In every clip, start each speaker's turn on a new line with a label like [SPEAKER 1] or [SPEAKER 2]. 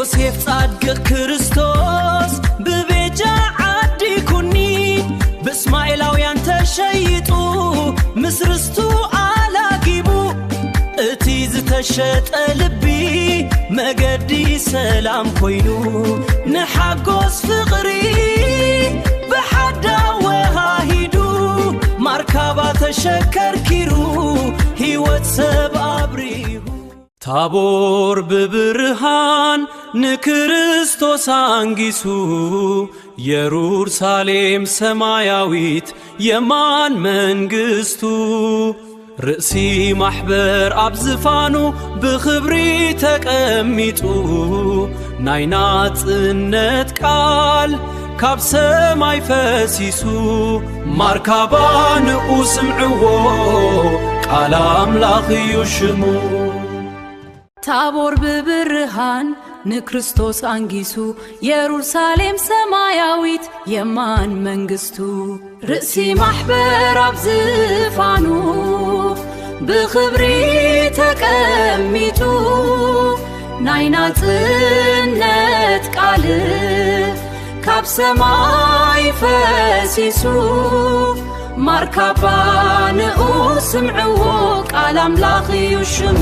[SPEAKER 1] يوسف صادق كريستوس ببيجا عدي كوني بإسماعيلاويان تشيطو مسرستو على جيبو اتيز تشت قلبي مجدي سلام كوينو نحقوس فقري بحدا وهاهيدو مركبا تشكر كيرو هيوت سب أبريهو ታቦር በብርሃን ንክርስቶስ አንጊሱ ኢየሩሳሌም ሰማያዊት የማን መንግስቱ ርእሲ ማሕበር አብዝፋኑ በኽብሪ ተቀሚጡ ናይና ጽነት ቃል ካብ ሰማይ ፈሲሱ ማርካባ ንኡ ስምዕዎ ቃል አምላኽ ይሽሙ
[SPEAKER 2] ታቦር በብርሃን ንክርስቶስ አንጊሱ ኢየሩሳሌም ሰማያዊት የማን መንግስቱ ርእሲ ማሕበር አብዝፋኑ በኽብሪ ተቀሚጡ ናይና ጽነት ቃል ካብ ሰማይ ፈሲሱ ማርካባ ንኡ ስምዕዎ ቃል አምላኽ ይሽሙ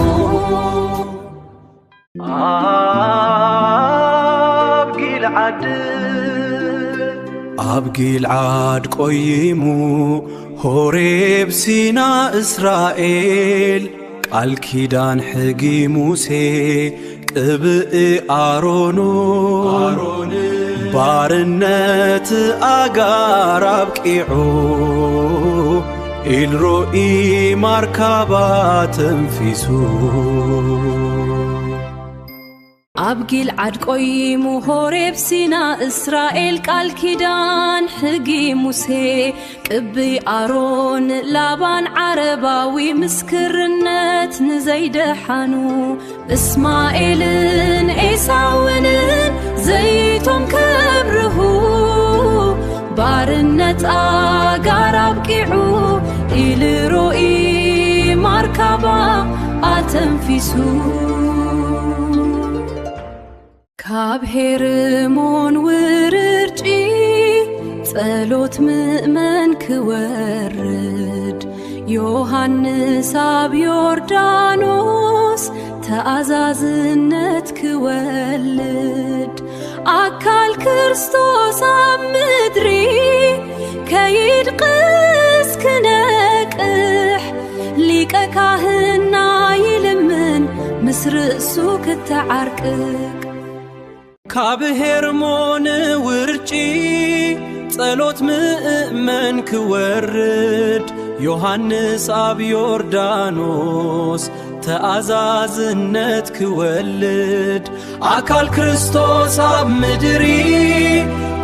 [SPEAKER 1] ኣብ ጊልዓድ ቆይሙ ሆሬብ ሲና እስራኤል ቃል ኪዳን ሕጊ ሙሴ ቅብእ አሮኑ ባርነት አጋር አብቂዑ ኢልሮኢ ማርካባ ተንፊሱ
[SPEAKER 2] ኣብ ጊልዓድ ቆይሙ ሆሬብ ሲና እስራኤል ቃል ኪዳን ሕጊ ሙሴ ቅብእ አሮን ላባን ዓረባዊ ምስክርነት ንዘይደሓኑ እስማኤልን ኤሳውንን ዘይቶም ከብርሁ ባርነት አጋር አብቂዑ ኢልሮኢ ማርካባ አተንፊሱ ካብ ሄርሞን ውርርጪ ጸሎት ምእመን ክወርድ ዮሐንስ ኣብ ዮርዳኖስ ተአዛዝነት ክወልድ አካል ክርስቶስ ኣብ ምድሪ ከይድቅስ ክነቅሕ ሊቀ ካህና ይልምን ምስ ርእሱ ክትዓርቅቅ
[SPEAKER 1] ካብ ሄርሞን ውርጪ ጸሎት ምእመን ክወርድ ዮሐንስ ኣብ ዮርዳኖስ ተአዛዝነት ክወልድ አካል ክርስቶስ ኣብ ምድሪ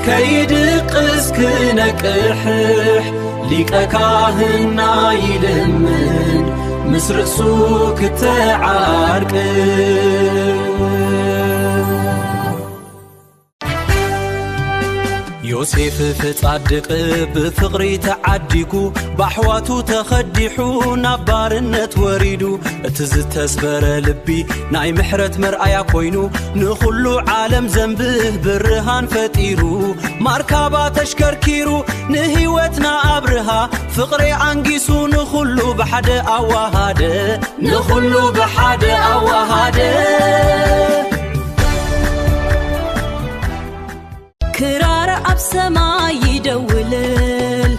[SPEAKER 1] ከይድቅስ ክነቅሕ ሊቀ ካህና ይልምን ምስ ርእሱ ክትዓርቅቅ ዮሴፍ ፍጻድቅ በፍቅሪ ተዓዲጉ ባሕዋቱ ተኸዲሑ ናብ ባርነት ወሪዱ እቲ ዝተስበረ ልቢ ናይ ምሕረት መርአያ ኮይኑ ንኹሉ ዓለም ዘንብህ ብርሃን ፈጢሩ ማርካባ ተሽከርኪሩ ንህይወትና አብርሃ ፍቅሪ አንጊሱ ንኹሉ ብሓደ አዋሃደ ንኹሉ ብሓደ አዋሃደ
[SPEAKER 2] ክራር ኣብ ሰማይ ይደውልል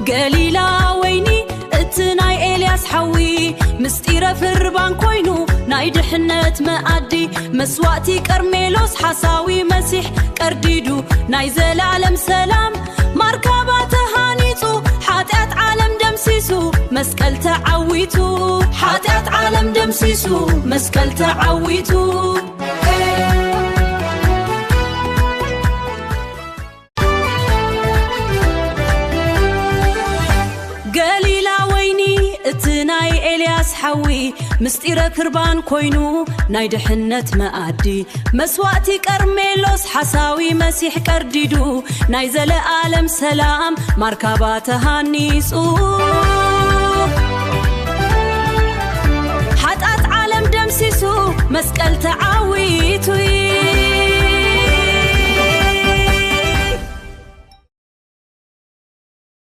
[SPEAKER 2] ገሊላ ወይኒ እቲ ናይ ኤልያስ ሓዊ ምስጢረ ፍርባን ኮይኑ ናይ ድሕነት መኣዲ መስዋእቲ ቀርሜሎስ ሓሳዊ መሲሕ ቀርዲዱ ናይ ዘላለም ሰላም ማርካባ ተሃኒጹ ሓጢአት ዓለም ደምሲሱ መስቀል ተዓዊቱ ሓጢአት ዓለም ደምሲሱ መስቀል ተዓዊቱ ናይ ኤልያስ ሓዊ ምስጢረ ፍርባን ኮይኑ ናይ ድሕነት መኣዲ መስዋእቲ ቀርሜሎስ ሓሳዊ መሲሕ ቀርዲዱ ናይ ዘለዓለም ሰላም ማርካባ ተሃኒጹ ሓጢአት ዓለም ደምሲሱ መስቀል ተዓዊቱ